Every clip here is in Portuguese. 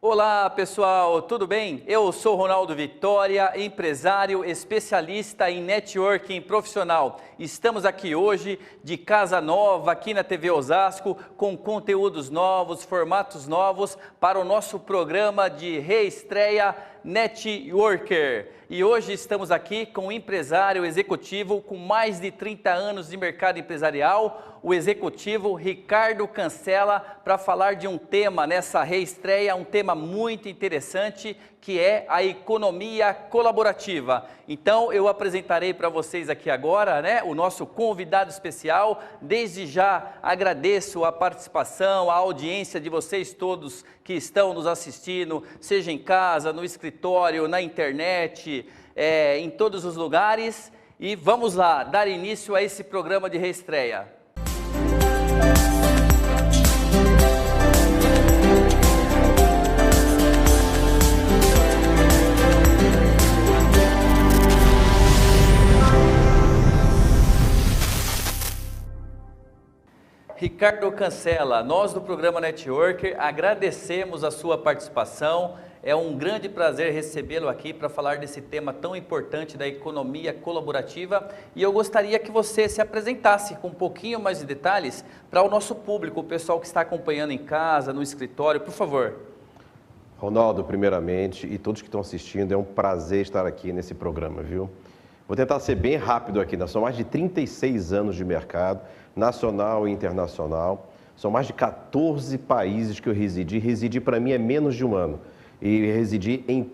Olá pessoal, tudo bem? Eu sou Ronaldo Vitória, empresário especialista em networking profissional. Estamos aqui hoje de casa nova, aqui na TV Osasco, com conteúdos novos, formatos novos para o nosso programa de reestreia Networker. E hoje estamos aqui com um empresário executivo com mais de 30 anos de mercado empresarial, o executivo Ricardo Cancela, para falar de um tema nessa reestreia, um tema muito interessante, que é a economia colaborativa. Então eu apresentarei para vocês aqui agora, o nosso convidado especial. Desde já agradeço a participação, a audiência de vocês todos que estão nos assistindo, seja em casa, no escritório, na internet, em todos os lugares. E vamos lá, dar início a esse programa de reestreia. Ricardo Cancela, nós do programa Networker agradecemos a sua participação. É um grande prazer recebê-lo aqui para falar desse tema tão importante da economia colaborativa. E eu gostaria que você se apresentasse com um pouquinho mais de detalhes para o nosso público, o pessoal que está acompanhando em casa, no escritório, por favor. Ronaldo, primeiramente, e todos que estão assistindo, é um prazer estar aqui nesse programa, viu? Vou tentar ser bem rápido aqui, são mais de 36 anos de mercado, nacional e internacional. São mais de 14 países que eu residi. Residir para mim é menos de um ano. E residi em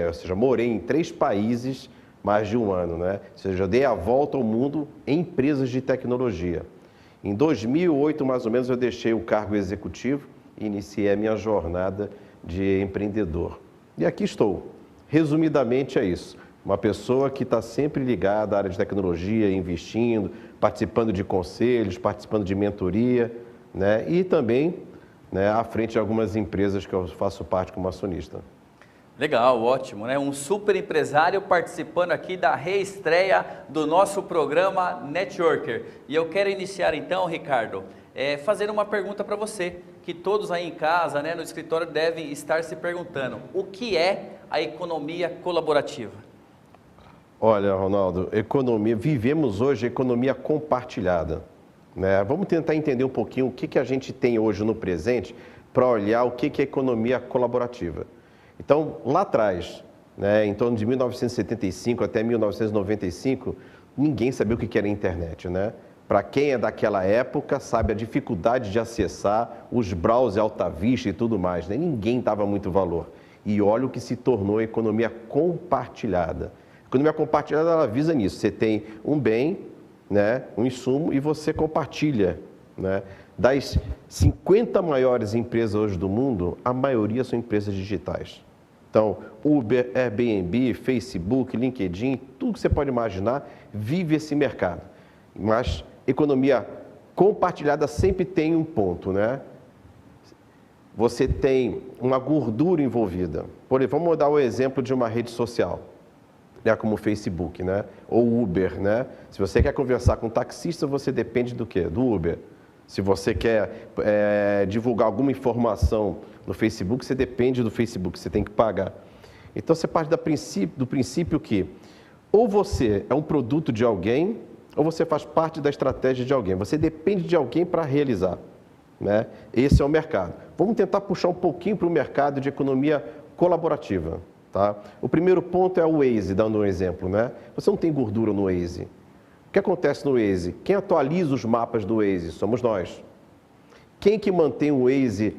ou seja, morei em 3 países mais de um ano, Ou seja, eu dei a volta ao mundo em empresas de tecnologia. Em 2008, mais ou menos, eu deixei o cargo executivo e iniciei a minha jornada de empreendedor. E aqui estou. Resumidamente é isso. Uma pessoa que está sempre ligada à área de tecnologia, investindo, participando de conselhos, participando de mentoria, e também à frente de algumas empresas que eu faço parte como acionista. Legal, ótimo, Um super empresário participando aqui da reestreia do nosso programa Networker. E eu quero iniciar então, Ricardo, fazendo uma pergunta para você, que todos aí em casa, no escritório devem estar se perguntando: o que é a economia colaborativa? Olha, Ronaldo, vivemos hoje economia compartilhada, Vamos tentar entender um pouquinho o que a gente tem hoje no presente para olhar o que é economia colaborativa. Então, lá atrás, em torno de 1975 até 1995, ninguém sabia o que era a internet, Para quem é daquela época, sabe a dificuldade de acessar os browsers Alta Vista e tudo mais, Ninguém dava muito valor. E olha o que se tornou a economia compartilhada. A economia compartilhada, ela visa nisso. Você tem um bem, um insumo, e você compartilha. Das 50 maiores empresas hoje do mundo, a maioria são empresas digitais. Então, Uber, Airbnb, Facebook, LinkedIn, tudo que você pode imaginar, vive esse mercado. Mas economia compartilhada sempre tem um ponto, Você tem uma gordura envolvida. Por exemplo, vamos dar o exemplo de uma rede social, como o Facebook, ou Uber, Se você quer conversar com um taxista, você depende do quê? Do Uber. Se você quer divulgar alguma informação no Facebook, você depende do Facebook, você tem que pagar. Então, você parte do princípio que ou você é um produto de alguém, ou você faz parte da estratégia de alguém. Você depende de alguém para realizar, Esse é o mercado. Vamos tentar puxar um pouquinho para o mercado de economia colaborativa. O primeiro ponto é o Waze, dando um exemplo, Você não tem gordura no Waze. O que acontece no Waze? Quem atualiza os mapas do Waze? Somos nós. Quem que mantém o Waze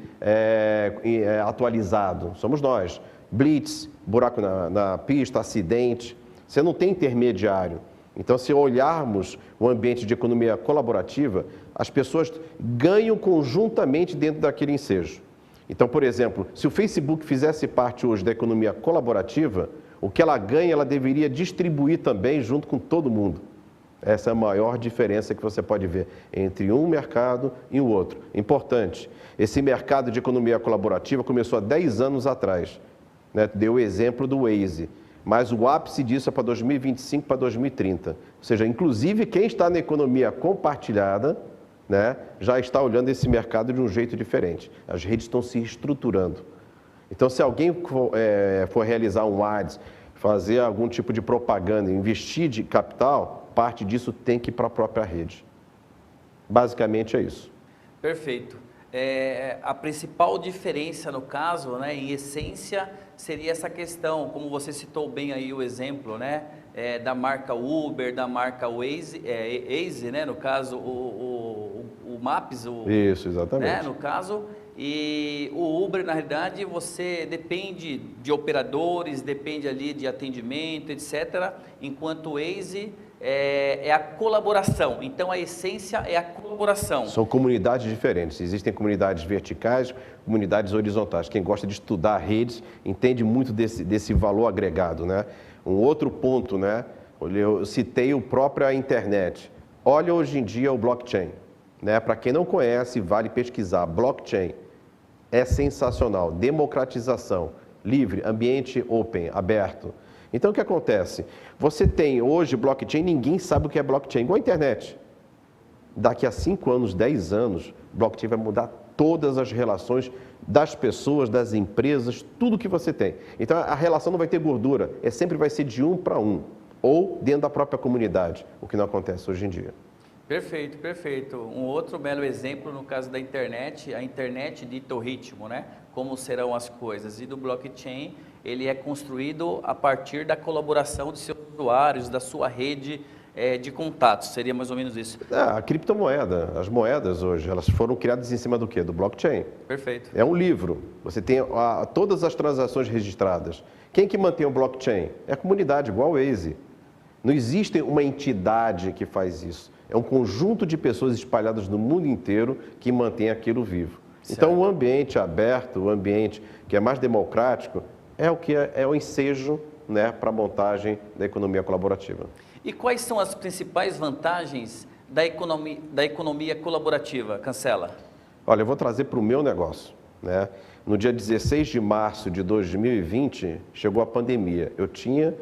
atualizado? Somos nós. Blitz, buraco na pista, acidente. Você não tem intermediário. Então, se olharmos o ambiente de economia colaborativa, as pessoas ganham conjuntamente dentro daquele ensejo. Então, por exemplo, se o Facebook fizesse parte hoje da economia colaborativa, o que ela ganha, ela deveria distribuir também junto com todo mundo. Essa é a maior diferença que você pode ver entre um mercado e o outro. Importante, esse mercado de economia colaborativa começou há 10 anos atrás. Deu o exemplo do Waze, mas o ápice disso é para 2025, para 2030. Ou seja, inclusive quem está na economia compartilhada, já está olhando esse mercado de um jeito diferente. As redes estão se estruturando. Então, se alguém for realizar um ads, fazer algum tipo de propaganda, investir de capital, parte disso tem que ir para a própria rede. Basicamente é isso. Perfeito. A principal diferença no caso, né, em essência, seria essa questão, como você citou bem aí o exemplo, né, da marca Uber, da marca Waze, né, no caso o Maps, isso, exatamente. Né, no caso, e o Uber, na realidade, você depende de operadores, depende ali de atendimento, etc., enquanto o Waze é a colaboração. Então, a essência é a colaboração. São comunidades diferentes. Existem comunidades verticais, comunidades horizontais. Quem gosta de estudar redes entende muito desse valor agregado, né? Um outro ponto, né? Eu citei a própria internet. Olha hoje em dia o blockchain, né? Para quem não conhece, vale pesquisar. Blockchain é sensacional. Democratização, livre, ambiente open, aberto. Então, o que acontece? Você tem hoje blockchain, ninguém sabe o que é blockchain, igual a internet. Daqui a 5 anos, 10 anos, blockchain vai mudar todas as relações das pessoas, das empresas, tudo que você tem. Então, a relação não vai ter gordura, sempre vai ser de um para um, ou dentro da própria comunidade, o que não acontece hoje em dia. Perfeito, perfeito. Um outro belo exemplo no caso da internet, a internet dita o ritmo, né? Como serão as coisas. E do blockchain, ele é construído a partir da colaboração de seus usuários, da sua rede de contatos. Seria mais ou menos isso. A criptomoeda, as moedas hoje, elas foram criadas em cima do quê? Do blockchain. Perfeito. É um livro. Você tem todas as transações registradas. Quem que mantém o blockchain? É a comunidade, igual o Waze. Não existe uma entidade que faz isso. É um conjunto de pessoas espalhadas no mundo inteiro que mantém aquilo vivo. Certo. Então, o ambiente aberto, o ambiente que é mais democrático, é o que é o ensejo, né, para a montagem da economia colaborativa. E quais são as principais vantagens da economia colaborativa, Cancela? Olha, eu vou trazer para o meu negócio, né? No dia 16 de março de 2020, chegou a pandemia. Eu tinha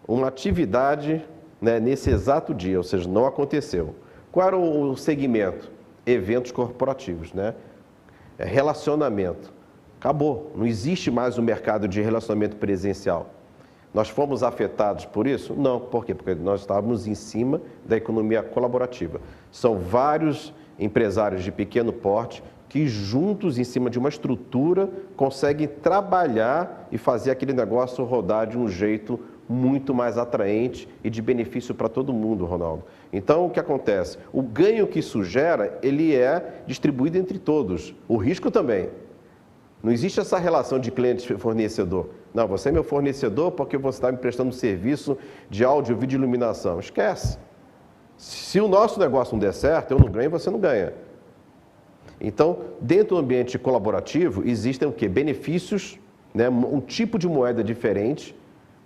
uma atividade, né, nesse exato dia, ou seja, não aconteceu. Qual era o segmento? Eventos corporativos, né? Relacionamento. Acabou. Não existe mais o mercado de relacionamento presencial. Nós fomos afetados por isso? Não. Por quê? Porque nós estávamos em cima da economia colaborativa. São vários empresários de pequeno porte que juntos, em cima de uma estrutura, conseguem trabalhar e fazer aquele negócio rodar de um jeito muito mais atraente e de benefício para todo mundo, Ronaldo. Então, o que acontece? O ganho que isso gera, ele é distribuído entre todos. O risco também. Não existe essa relação de cliente e fornecedor. Não, você é meu fornecedor porque você está me prestando um serviço de áudio, vídeo e iluminação. Esquece. Se o nosso negócio não der certo, eu não ganho, você não ganha. Então, dentro do ambiente colaborativo, existem o quê? Benefícios, né? Um tipo de moeda diferente,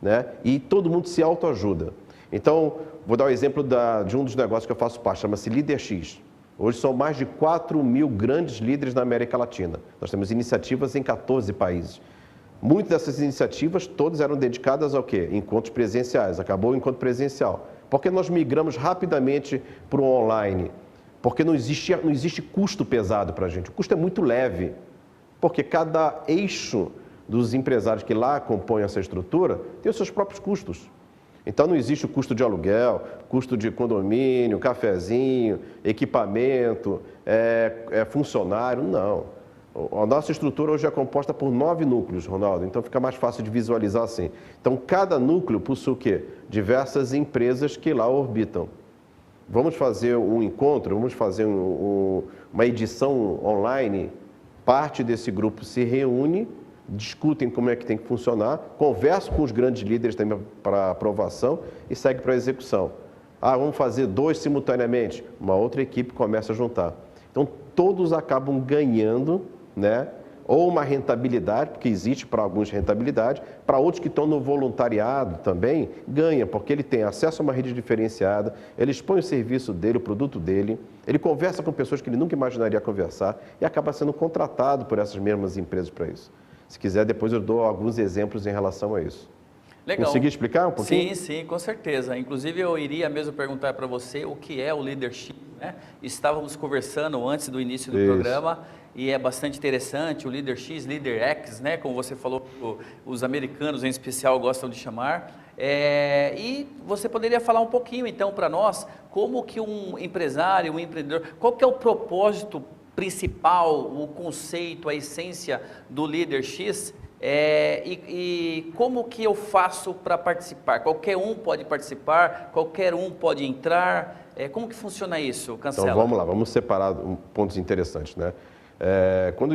né? E todo mundo se autoajuda. Então, vou dar o exemplo de um dos negócios que eu faço parte, chama-se LíderX. Hoje são mais de 4.000 grandes líderes na América Latina. Nós temos iniciativas em 14 países. Muitas dessas iniciativas, todas eram dedicadas ao quê? Encontros presenciais. Acabou o encontro presencial. Porque nós migramos rapidamente para o online. Porque não existe custo pesado para a gente. O custo é muito leve. Porque cada eixo dos empresários que lá compõem essa estrutura tem os seus próprios custos. Então, não existe o custo de aluguel, custo de condomínio, cafezinho, equipamento, funcionário, não. A nossa estrutura hoje é composta por 9 núcleos, Ronaldo, então fica mais fácil de visualizar assim. Então, cada núcleo possui o quê? Diversas empresas que lá orbitam. Vamos fazer um encontro, vamos fazer uma edição online, parte desse grupo se reúne, discutem como é que tem que funcionar, conversam com os grandes líderes também para aprovação e segue para a execução. Vamos fazer 2 simultaneamente, uma outra equipe começa a juntar. Então, todos acabam ganhando, né? Ou uma rentabilidade, porque existe para alguns rentabilidade, para outros que estão no voluntariado também, ganha, porque ele tem acesso a uma rede diferenciada, ele expõe o serviço dele, o produto dele, ele conversa com pessoas que ele nunca imaginaria conversar e acaba sendo contratado por essas mesmas empresas para isso. Se quiser, depois eu dou alguns exemplos em relação a isso. Legal. Consegui explicar um pouquinho? Sim, sim, com certeza. Inclusive eu iria mesmo perguntar para você o que é o leadership, né? Estávamos conversando antes do início do programa e é bastante interessante, o Leader X, Leader X, né? Como você falou, os americanos em especial gostam de chamar. E você poderia falar um pouquinho então para nós, como que um empresário, um empreendedor, qual que é o propósito principal, o conceito, a essência do Leader X? E como que eu faço para participar? Qualquer um pode participar, qualquer um pode entrar. Como que funciona isso, Cancela? Então vamos lá, vamos separar pontos interessantes, né? Quando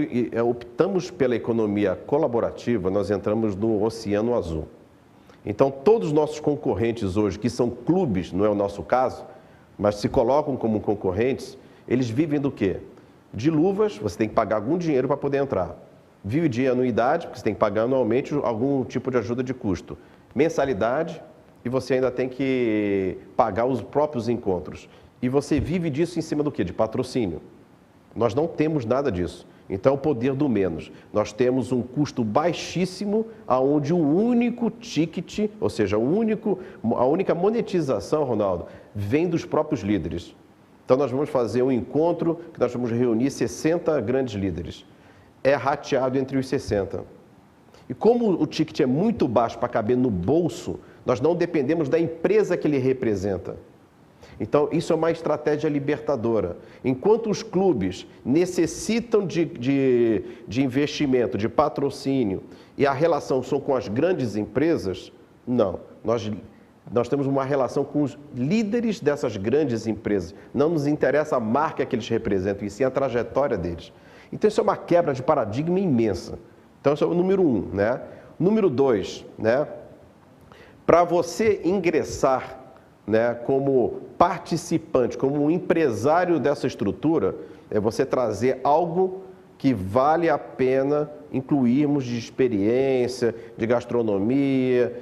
optamos pela economia colaborativa, nós entramos no Oceano Azul. Então todos os nossos concorrentes hoje, que são clubes, não é o nosso caso, mas se colocam como concorrentes, eles vivem do quê? De luvas, você tem que pagar algum dinheiro para poder entrar. Vive de anuidade, porque você tem que pagar anualmente algum tipo de ajuda de custo. Mensalidade, e você ainda tem que pagar os próprios encontros. E você vive disso em cima do quê? De patrocínio. Nós não temos nada disso. Então, é o poder do menos. Nós temos um custo baixíssimo, onde o único ticket, ou seja, a única monetização, Ronaldo, vem dos próprios líderes. Então, nós vamos fazer um encontro que nós vamos reunir 60 grandes líderes. É rateado entre os 60. E como o ticket é muito baixo para caber no bolso, nós não dependemos da empresa que ele representa. Então, isso é uma estratégia libertadora. Enquanto os clubes necessitam de investimento, de patrocínio, e a relação são com as grandes empresas, não. Nós temos uma relação com os líderes dessas grandes empresas. Não nos interessa a marca que eles representam, e sim a trajetória deles. Então, isso é uma quebra de paradigma imensa. Então, esse é o número 1, né? Número 2, né? Para você ingressar, né, como participante, como um empresário dessa estrutura, é você trazer algo que vale a pena incluirmos de experiência, de gastronomia,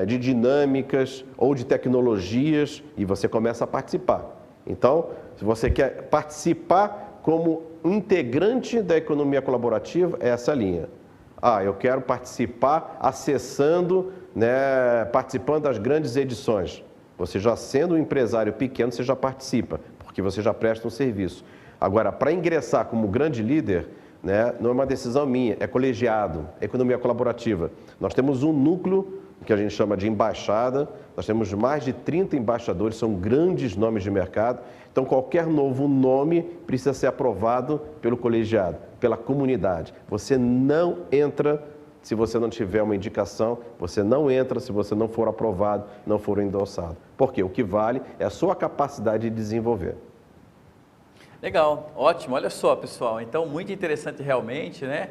de dinâmicas ou de tecnologias, e você começa a participar. Então, se você quer participar como integrante da economia colaborativa, é essa linha. Eu quero participar acessando, né, participando das grandes edições. Você já sendo um empresário pequeno, você já participa, porque você já presta um serviço. Agora, para ingressar como grande líder, né, não é uma decisão minha, é colegiado, é economia colaborativa. Nós temos um núcleo que a gente chama de embaixada, nós temos mais de 30 embaixadores, são grandes nomes de mercado. Então, qualquer novo nome precisa ser aprovado pelo colegiado, pela comunidade. Você não entra se você não tiver uma indicação, você não entra se você não for aprovado, não for endossado. Porque o que vale é a sua capacidade de desenvolver. Legal, ótimo. Olha só, pessoal, então muito interessante realmente, né?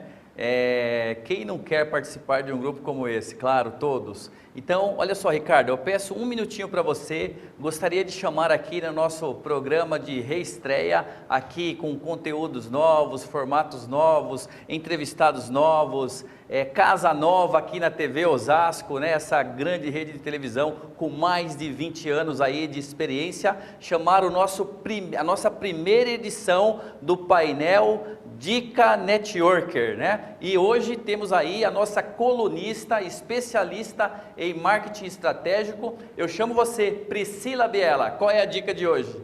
Quem não quer participar de um grupo como esse? Claro, todos. Então, olha só, Ricardo, eu peço um minutinho para você. Gostaria de chamar aqui no nosso programa de reestreia, aqui com conteúdos novos, formatos novos, entrevistados novos, casa nova aqui na TV Osasco, né? Essa grande rede de televisão com mais de 20 anos aí de experiência, chamar a nossa primeira edição do painel Dica Networker, né? E hoje temos aí a nossa colunista, especialista em marketing estratégico. Eu chamo você, Priscila Biela. Qual é a dica de hoje?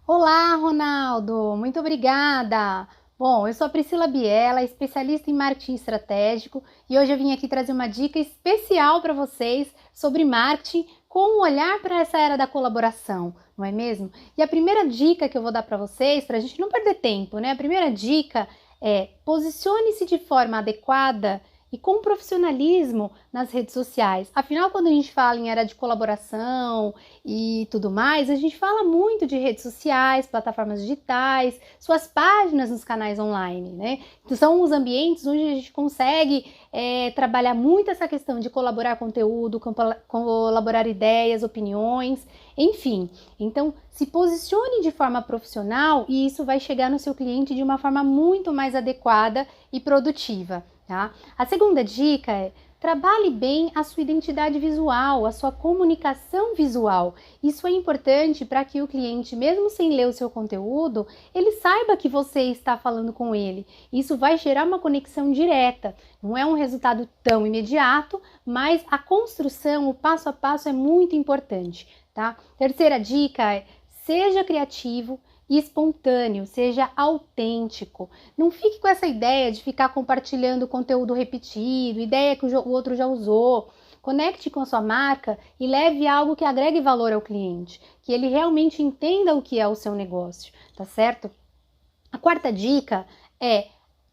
Olá, Ronaldo. Muito obrigada. Bom, eu sou a Priscila Biela, especialista em marketing estratégico, e hoje eu vim aqui trazer uma dica especial para vocês sobre marketing com um olhar para essa era da colaboração, não é mesmo? E a primeira dica que eu vou dar para vocês, para a gente não perder tempo, né? A primeira dica é: posicione-se de forma adequada e com profissionalismo nas redes sociais. Afinal, quando a gente fala em era de colaboração e tudo mais, a gente fala muito de redes sociais, plataformas digitais, suas páginas nos canais online, né? Então, são os ambientes onde a gente consegue trabalhar muito essa questão de colaborar conteúdo, colaborar ideias, opiniões, enfim. Então, se posicione de forma profissional e isso vai chegar no seu cliente de uma forma muito mais adequada e produtiva. tá? A segunda dica é: trabalhe bem a sua identidade visual, a sua comunicação visual. Isso é importante para que o cliente, mesmo sem ler o seu conteúdo, ele saiba que você está falando com ele. Isso vai gerar uma conexão direta. Não é um resultado tão imediato, mas a construção, o passo a passo é muito importante, tá? Terceira dica é: seja criativo e espontâneo, seja autêntico. Não fique com essa ideia de ficar compartilhando conteúdo repetido, ideia que o outro já usou. Conecte com a sua marca e leve algo que agregue valor ao cliente, que ele realmente entenda o que é o seu negócio, tá certo? A quarta dica é: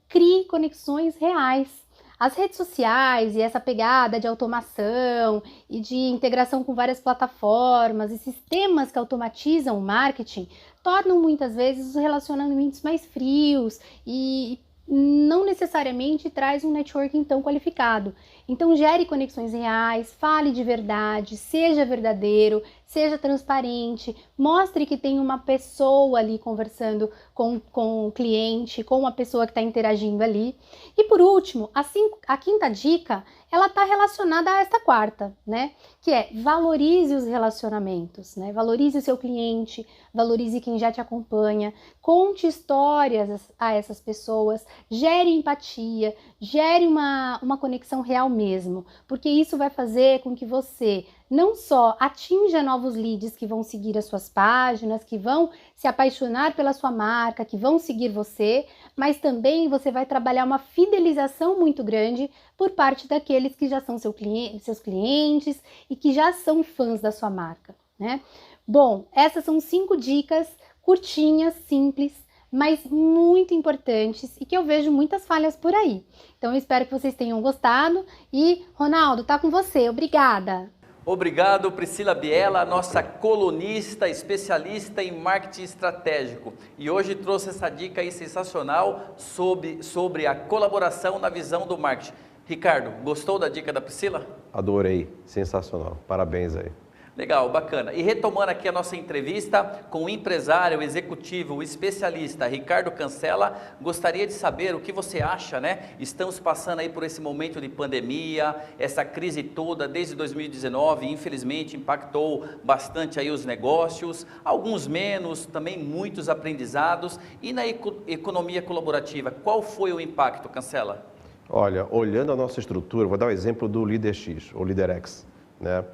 crie conexões reais. As redes sociais e essa pegada de automação e de integração com várias plataformas e sistemas que automatizam o marketing tornam muitas vezes os relacionamentos mais frios e não necessariamente traz um networking tão qualificado. Então gere conexões reais, fale de verdade, seja verdadeiro, seja transparente, mostre que tem uma pessoa ali conversando com o cliente, com a pessoa que está interagindo ali. E por último, a quinta dica, ela está relacionada a esta quarta, né? Que é: valorize os relacionamentos, né? Valorize o seu cliente, valorize quem já te acompanha, conte histórias a essas pessoas, gere empatia, gere uma conexão real mesmo, porque isso vai fazer com que você não só atinja novos leads que vão seguir as suas páginas, que vão se apaixonar pela sua marca, que vão seguir você, mas também você vai trabalhar uma fidelização muito grande por parte daqueles que já são seus clientes e que já são fãs da sua marca, né? Bom, essas são 5 dicas curtinhas, simples, mas muito importantes e que eu vejo muitas falhas por aí. Então eu espero que vocês tenham gostado e, Ronaldo, tá com você. Obrigada! Obrigado, Priscila Biela, nossa colunista, especialista em marketing estratégico. E hoje trouxe essa dica aí sensacional sobre a colaboração na visão do marketing. Ricardo, gostou da dica da Priscila? Adorei, sensacional. Parabéns aí. Legal, bacana. E retomando aqui a nossa entrevista com o empresário, executivo, especialista Ricardo Cancela, gostaria de saber o que você acha, né? Estamos passando aí por esse momento de pandemia, essa crise toda desde 2019, infelizmente impactou bastante aí os negócios, alguns menos, também muitos aprendizados. E na economia colaborativa, qual foi o impacto, Cancela? Olha, olhando a nossa estrutura, vou dar o exemplo do Líder X, ou Líder X, né?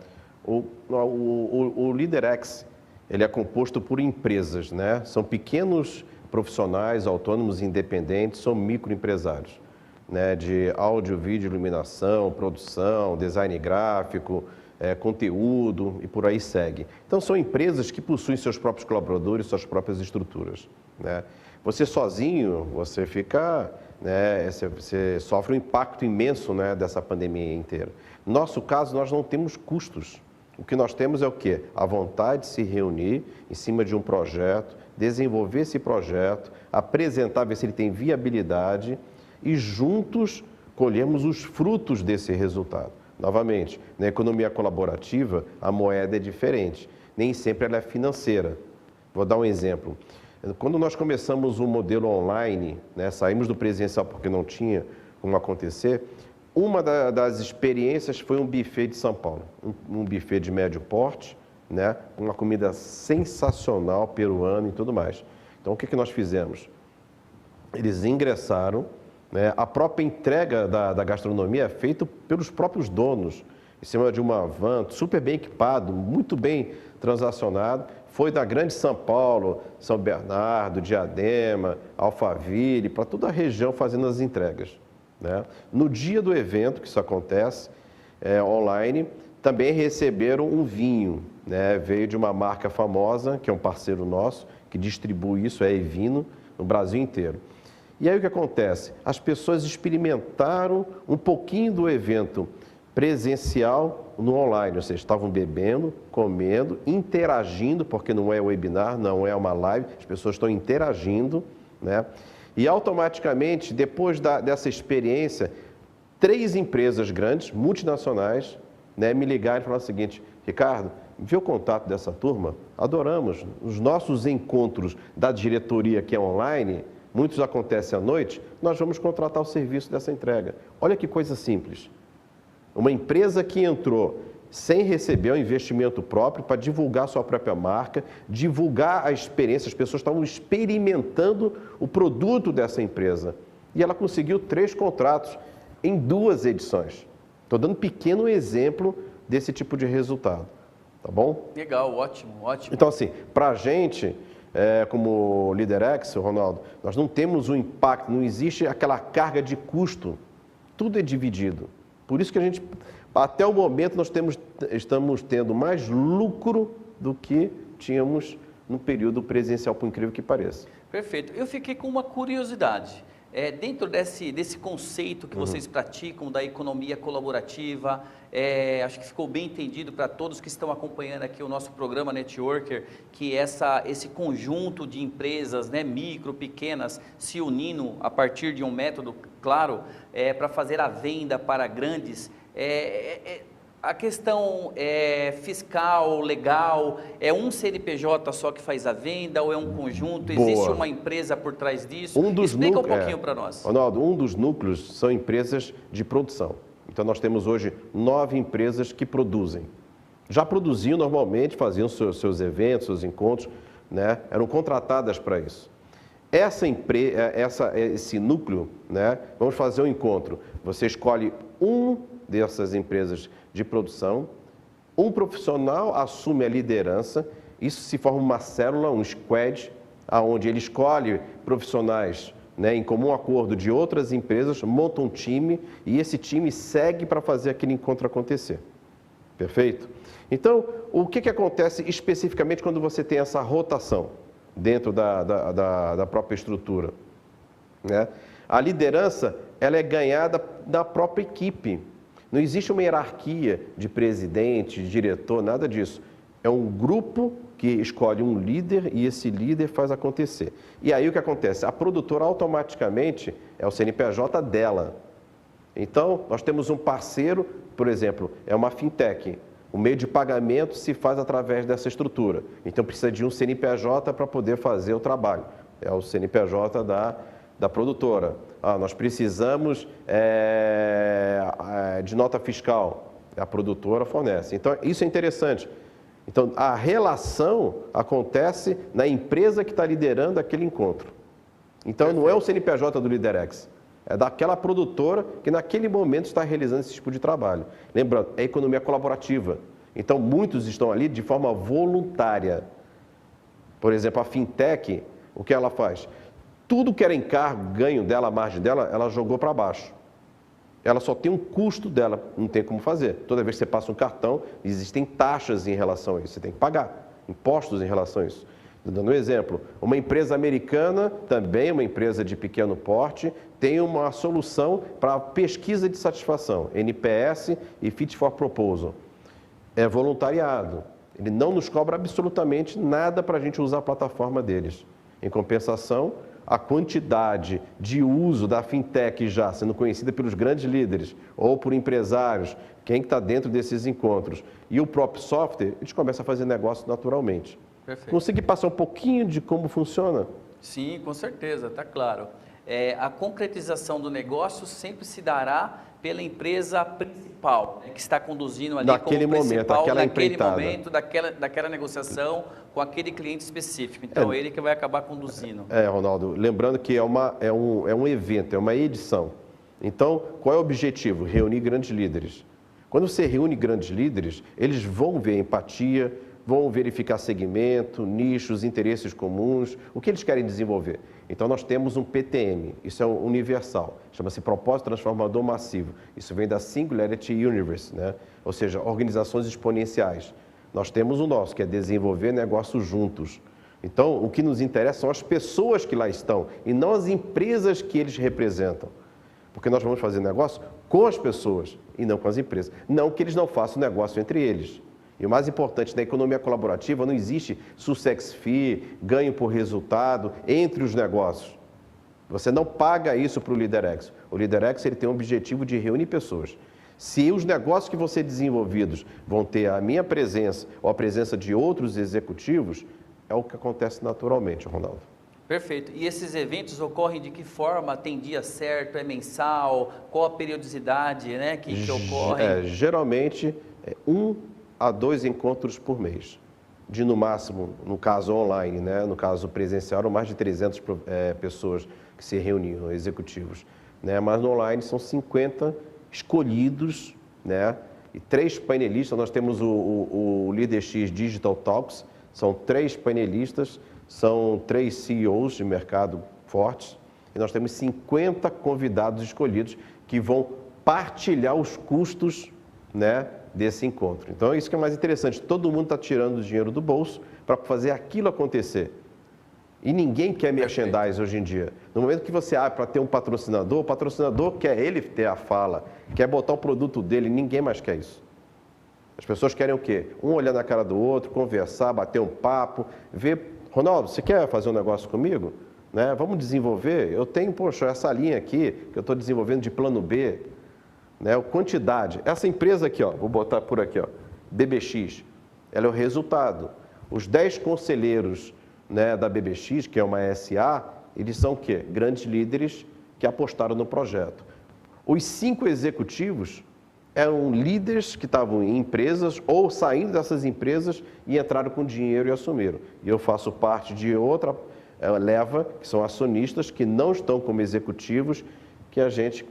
O Líder X, ele é composto por empresas, né? São pequenos profissionais, autônomos, independentes, são microempresários, né? De áudio, vídeo, iluminação, produção, design gráfico, conteúdo e por aí segue. Então são empresas que possuem seus próprios colaboradores, suas próprias estruturas, né? Você sozinho, você fica, né? Você sofre um impacto imenso, né? Dessa pandemia inteira. No nosso caso, nós não temos custos. O que nós temos é o quê? A vontade de se reunir em cima de um projeto, desenvolver esse projeto, apresentar, ver se ele tem viabilidade e juntos colhemos os frutos desse resultado. Novamente, na economia colaborativa, a moeda é diferente. Nem sempre ela é financeira. Vou dar um exemplo. Quando nós começamos o modelo online, né, saímos do presencial porque não tinha como acontecer, uma das experiências foi um buffet de São Paulo, um buffet de médio porte, né, com uma comida sensacional, peruana e tudo mais. Então, o que nós fizemos? Eles ingressaram, né, a própria entrega da gastronomia é feita pelos próprios donos, em cima de uma van, super bem equipado, muito bem transacionado. Foi da grande São Paulo, São Bernardo, Diadema, Alphaville, para toda a região fazendo as entregas, né? No dia do evento, que isso acontece, online, também receberam um vinho, né? Veio de uma marca famosa, que é um parceiro nosso, que distribui isso, é Evino, no Brasil inteiro. E aí o que acontece? As pessoas experimentaram um pouquinho do evento presencial no online, ou seja, estavam bebendo, comendo, interagindo, porque não é webinar, não é uma live, as pessoas estão interagindo, né? E automaticamente, depois dessa experiência, 3 empresas grandes, multinacionais, né, me ligaram e falaram o seguinte: Ricardo, vê o contato dessa turma, adoramos. Os nossos encontros da diretoria que é online, muitos acontecem à noite, nós vamos contratar o serviço dessa entrega. Olha que coisa simples. Uma empresa que entrou sem receber um investimento próprio para divulgar sua própria marca, divulgar a experiência, as pessoas estavam experimentando o produto dessa empresa. E ela conseguiu 3 contratos em 2 edições. Estou dando um pequeno exemplo desse tipo de resultado, tá bom? Legal, ótimo, ótimo. Então, assim, para a gente, como Liderex, Ronaldo, nós não temos um impacto, não existe aquela carga de custo, tudo é dividido. Por isso que a gente, até o momento, nós estamos tendo mais lucro do que tínhamos no período presencial, por incrível que pareça. Perfeito. Eu fiquei com uma curiosidade. Dentro desse conceito que vocês praticam da economia colaborativa, acho que ficou bem entendido para todos que estão acompanhando aqui o nosso programa Networker, que esse conjunto de empresas, né, micro, pequenas, se unindo a partir de um método, claro, para fazer a venda para grandes. A questão fiscal, legal, é um CNPJ só que faz a venda ou é um conjunto? Boa. Existe uma empresa por trás disso? Explica um pouquinho para nós. Ronaldo, um dos núcleos são empresas de produção. Então, nós temos hoje 9 empresas que produzem. Já produziam normalmente, faziam seus eventos, seus encontros, né? Eram contratadas para isso. Esse núcleo, né? Vamos fazer um encontro. Você escolhe um dessas empresas de produção, um profissional assume a liderança, isso se forma uma célula, um squad, onde ele escolhe profissionais, né, em comum acordo de outras empresas, monta um time e esse time segue para fazer aquele encontro acontecer. Perfeito? Então, o que acontece especificamente quando você tem essa rotação dentro da própria estrutura? Né? A liderança, ela é ganhada da própria equipe. Não existe uma hierarquia de presidente, de diretor, nada disso. É um grupo que escolhe um líder e esse líder faz acontecer. E aí o que acontece? A produtora automaticamente é o CNPJ dela. Então, nós temos um parceiro, por exemplo, é uma fintech. O meio de pagamento se faz através dessa estrutura. Então, precisa de um CNPJ para poder fazer o trabalho. É o CNPJ da produtora. Nós precisamos de nota fiscal, a produtora fornece. Então, isso é interessante. Então, a relação acontece na empresa que está liderando aquele encontro. Então, Perfeito. Não é o CNPJ do Liderex, é daquela produtora que naquele momento está realizando esse tipo de trabalho. Lembrando, é economia colaborativa. Então, muitos estão ali de forma voluntária. Por exemplo, a fintech, o que ela faz? Tudo que era encargo, ganho dela, a margem dela, ela jogou para baixo. Ela só tem um custo dela, não tem como fazer. Toda vez que você passa um cartão, existem taxas em relação a isso, você tem que pagar impostos em relação a isso. Dando um exemplo, uma empresa americana, também uma empresa de pequeno porte, tem uma solução para pesquisa de satisfação, NPS e Fit for Proposal. É voluntariado, ele não nos cobra absolutamente nada para a gente usar a plataforma deles. Em compensação, a quantidade de uso da fintech já sendo conhecida pelos grandes líderes ou por empresários, quem está dentro desses encontros, e o próprio software, eles começam a fazer negócio naturalmente. Perfeito. Consegui passar um pouquinho de como funciona? Sim, com certeza, está claro. A concretização do negócio sempre se dará pela empresa principal, né, que está conduzindo ali naquele como principal, momento, naquele momento daquela negociação com aquele cliente específico. Então, ele que vai acabar conduzindo. Ronaldo, lembrando que é um evento, é uma edição. Então, qual é o objetivo? Reunir grandes líderes. Quando você reúne grandes líderes, eles vão ver empatia, vão verificar segmento, nichos, interesses comuns, o que eles querem desenvolver. Então, nós temos um PTM, isso é universal, chama-se Propósito Transformador Massivo. Isso vem da Singularity Universe, né? Ou seja, organizações exponenciais. Nós temos o nosso, que é desenvolver negócios juntos. Então, o que nos interessa são as pessoas que lá estão e não as empresas que eles representam. Porque nós vamos fazer negócio com as pessoas e não com as empresas. Não que eles não façam negócio entre eles. E o mais importante, na economia colaborativa não existe success fee, ganho por resultado entre os negócios. Você não paga isso para o Liderex. O Liderex ele tem o objetivo de reunir pessoas. Se os negócios que vão ser desenvolvidos vão ter a minha presença ou a presença de outros executivos, é o que acontece naturalmente, Ronaldo. Perfeito. E esses eventos ocorrem de que forma? Tem dia certo? É mensal? Qual a periodicidade, né, que ocorre? Geralmente, 1 a 2 encontros por mês. De, no máximo, no caso online, né, no caso presencial, eram mais de 300 pessoas que se reuniam, executivos. Né, mas no online são 50 escolhidos, né, e 3 painelistas. Nós temos o Líder X Digital Talks, são 3 painelistas, são 3 CEOs de mercado fortes, e nós temos 50 convidados escolhidos que vão partilhar os custos, né, desse encontro. Então, isso que é mais interessante, todo mundo está tirando o dinheiro do bolso para fazer aquilo acontecer. E ninguém quer merchandise hoje em dia. No momento que você abre para ter um patrocinador, o patrocinador quer ele ter a fala, quer botar o produto dele, ninguém mais quer isso. As pessoas querem o quê? Um olhar na cara do outro, conversar, bater um papo, ver, Ronaldo, você quer fazer um negócio comigo? Né? Vamos desenvolver? Eu tenho, poxa, essa linha aqui que eu estou desenvolvendo de plano B, né? Quantidade. Essa empresa aqui, ó, vou botar por aqui, ó, BBX, ela é o resultado. Os 10 conselheiros, né, da BBX, que é uma SA, eles são o quê? Grandes líderes que apostaram no projeto. Os 5 executivos eram líderes que estavam em empresas ou saindo dessas empresas e entraram com dinheiro e assumiram. E eu faço parte de outra leva, que são acionistas que não estão como executivos, que a gente,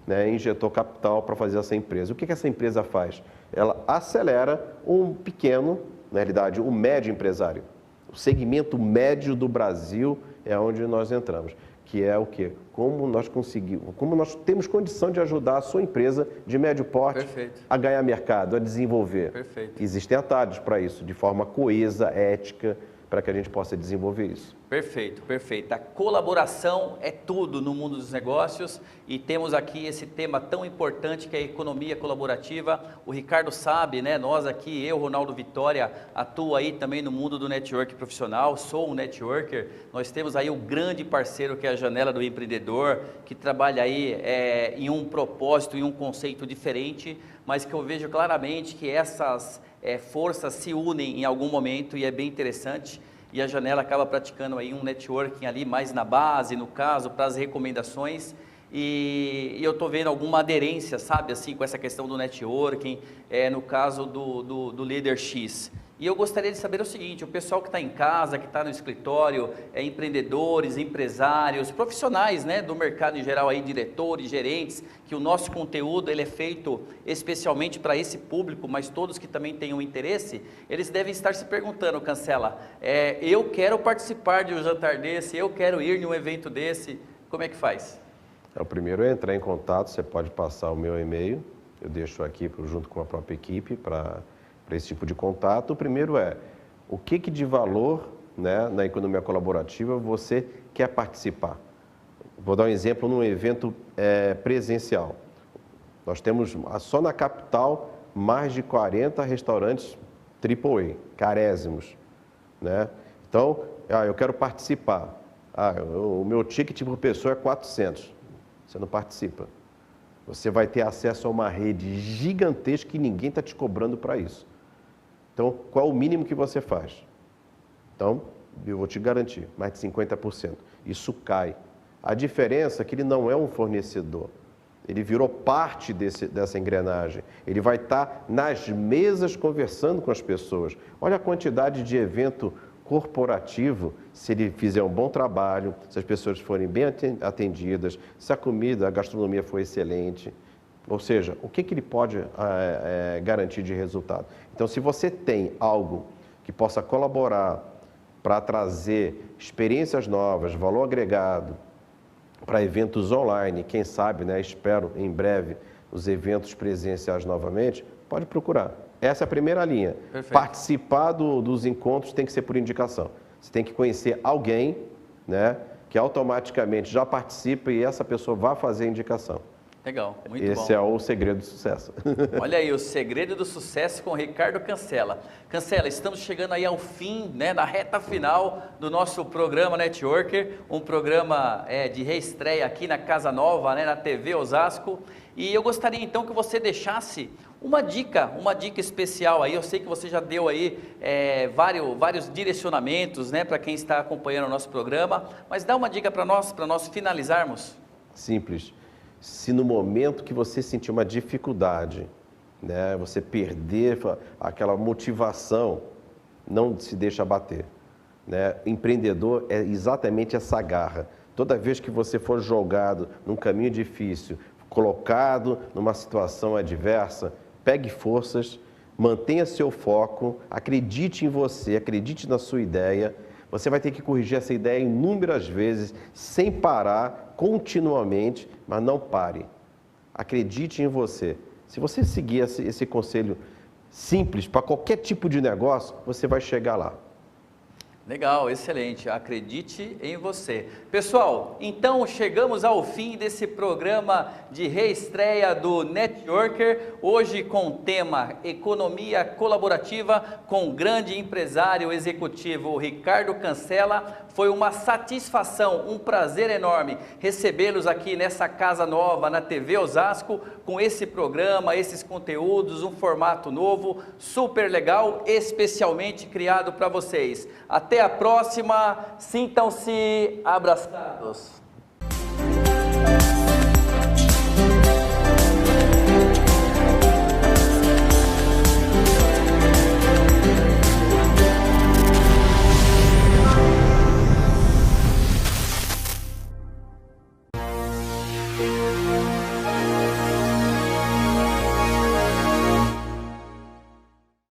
né, injetou capital para fazer essa empresa. O que essa empresa faz? Ela acelera um pequeno, na realidade, um médio empresário. O segmento médio do Brasil é onde nós entramos, que é o quê? Como nós conseguimos, como nós temos condição de ajudar a sua empresa de médio porte a ganhar mercado, a desenvolver. Perfeito. Existem atalhos para isso, de forma coesa, ética, para que a gente possa desenvolver isso. Perfeito, perfeito. A colaboração é tudo no mundo dos negócios e temos aqui esse tema tão importante que é a economia colaborativa. O Ricardo sabe, né? Nós aqui, eu, Ronaldo Vitória, atuo aí também no mundo do network profissional, sou um networker. Nós temos aí um grande parceiro que é a Janela do Empreendedor, que trabalha aí em um propósito, em um conceito diferente, mas que eu vejo claramente que essas forças se unem em algum momento e é bem interessante. E a Janela acaba praticando aí um networking ali mais na base, no caso, para as recomendações. E eu estou vendo alguma aderência, sabe, assim, com essa questão do networking, no caso do Líder X. E eu gostaria de saber o seguinte, o pessoal que está em casa, que está no escritório, empreendedores, empresários, profissionais, né, do mercado em geral, aí, diretores, gerentes, que o nosso conteúdo ele é feito especialmente para esse público, mas todos que também tenham interesse, eles devem estar se perguntando, Cancela, eu quero participar de um jantar desse, eu quero ir em um evento desse, como é que faz? O primeiro é entrar em contato, você pode passar o meu e-mail, eu deixo aqui junto com a própria equipe para esse tipo de contato. O primeiro é, o que de valor, né, na economia colaborativa você quer participar? Vou dar um exemplo num evento presencial. Nós temos, só na capital, mais de 40 restaurantes AAA, carésimos, né? Então, eu quero participar. O meu ticket por pessoa é 400. Você não participa. Você vai ter acesso a uma rede gigantesca e ninguém está te cobrando para isso. Então, qual é o mínimo que você faz? Então, eu vou te garantir, mais de 50%. Isso cai. A diferença é que ele não é um fornecedor. Ele virou parte dessa engrenagem. Ele vai estar nas mesas conversando com as pessoas. Olha a quantidade de evento corporativo, se ele fizer um bom trabalho, se as pessoas forem bem atendidas, se a comida, a gastronomia for excelente. Ou seja, o que ele pode garantir de resultado? Então, se você tem algo que possa colaborar para trazer experiências novas, valor agregado, para eventos online, quem sabe, né, espero em breve os eventos presenciais novamente, pode procurar. Essa é a primeira linha. Perfeito. Participar dos encontros tem que ser por indicação. Você tem que conhecer alguém, né, que automaticamente já participa e essa pessoa vai fazer a indicação. Legal, muito bom. Esse é o segredo do sucesso. Olha aí, o segredo do sucesso com Ricardo Cancela. Cancela, estamos chegando aí ao fim, né, na reta final do nosso programa Networker, um programa de reestreia aqui na Casa Nova, né, na TV Osasco. E eu gostaria então que você deixasse uma dica especial aí. Eu sei que você já deu aí vários direcionamentos, né, para quem está acompanhando o nosso programa, mas dá uma dica para nós finalizarmos. Simples. Se no momento que você sentir uma dificuldade, né, você perder aquela motivação, não se deixa abater, né? Empreendedor é exatamente essa garra. Toda vez que você for jogado num caminho difícil, colocado numa situação adversa, pegue forças, mantenha seu foco, acredite em você, acredite na sua ideia. Você vai ter que corrigir essa ideia inúmeras vezes, sem parar, continuamente, mas não pare. Acredite em você. Se você seguir esse conselho simples para qualquer tipo de negócio, você vai chegar lá. Legal, excelente. Acredite em você. Pessoal, então chegamos ao fim desse programa de reestreia do Networker, hoje com o tema Economia Colaborativa com o grande empresário executivo Ricardo Cancela. Foi uma satisfação, um prazer enorme recebê-los aqui nessa Casa Nova, na TV Osasco, com esse programa, esses conteúdos, um formato novo, super legal, especialmente criado para vocês. Até a próxima, sintam-se abraçados.